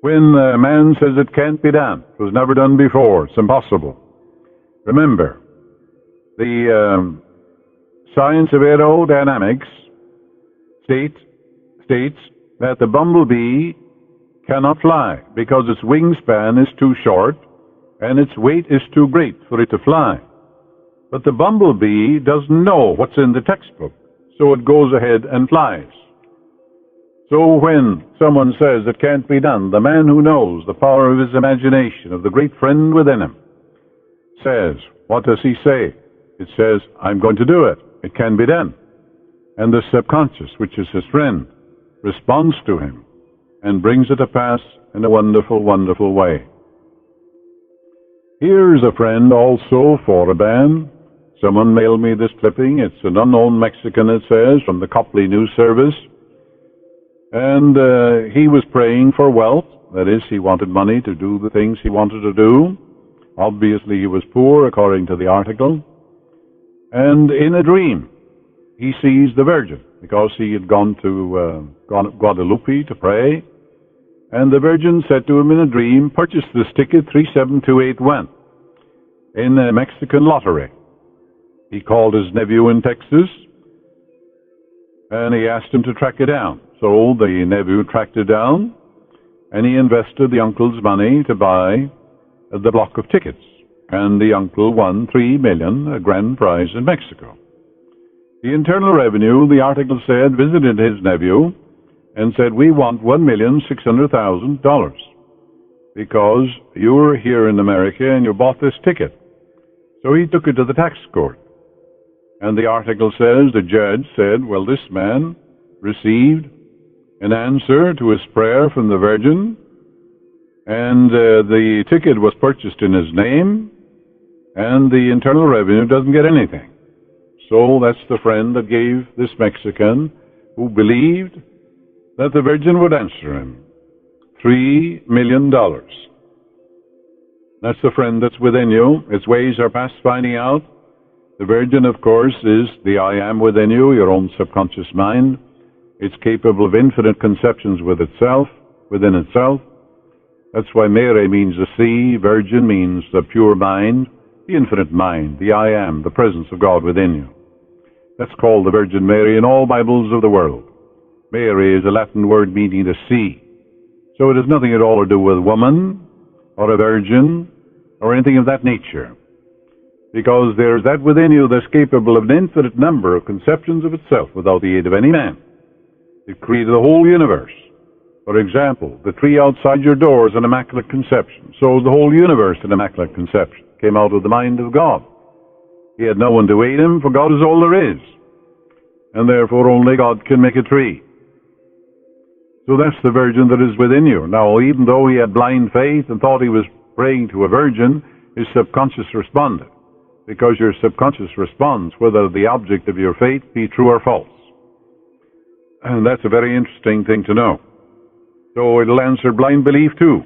When man says it can't be done, it was never done before, it's impossible. Remember, the science of aerodynamics states that the bumblebee cannot fly because its wingspan is too short and its weight is too great for it to fly. But the bumblebee doesn't know what's in the textbook, so it goes ahead and flies. So when someone says it can't be done, the man who knows the power of his imagination, of the great friend within him, says, what does he say? It says, I'm going to do it. It can be done. And the subconscious, which is his friend, responds to him and brings it to pass in a wonderful, wonderful way. Here's a friend also for a band. Someone mailed me this clipping. It's an unknown Mexican, it says, from the Copley News Service. And he was praying for wealth. That is, he wanted money to do the things he wanted to do. Obviously, he was poor, according to the article. And in a dream, he sees the Virgin, because he had gone to Guadalupe to pray. And the Virgin said to him in a dream, purchase this ticket 37281 in a Mexican lottery. He called his nephew in Texas, and he asked him to track it down. So the nephew tracked it down, and he invested the uncle's money to buy the block of tickets. And the uncle won $3 million, a grand prize in Mexico. The Internal Revenue, the article said, visited his nephew and said, we want $1,600,000 because you were here in America and you bought this ticket. So he took it to the tax court. And the article says, the judge said, well, this man received an answer to his prayer from the Virgin, and the ticket was purchased in his name, and the Internal Revenue doesn't get anything. So that's the friend that gave this Mexican, who believed that the Virgin would answer him, $3 million. That's the friend that's within you. Its ways are past finding out. The Virgin, of course, is the I am within you, your own subconscious mind. It's capable of infinite conceptions within itself. That's why Mary means the sea, Virgin means the pure mind, the infinite mind, the I am, the presence of God within you. That's called the Virgin Mary in all Bibles of the world. Mary is a Latin word meaning the sea. So it has nothing at all to do with woman, or a virgin, or anything of that nature. Because there's that within you that's capable of an infinite number of conceptions of itself without the aid of any man. It created the whole universe. For example, the tree outside your door is an immaculate conception. So is the whole universe an immaculate conception. Came out of the mind of God. He had no one to aid him, for God is all there is. And therefore only God can make a tree. So that's the Virgin that is within you. Now, even though he had blind faith and thought he was praying to a virgin, his subconscious responded. Because your subconscious responds whether the object of your faith be true or false. And that's a very interesting thing to know. So it'll answer blind belief too.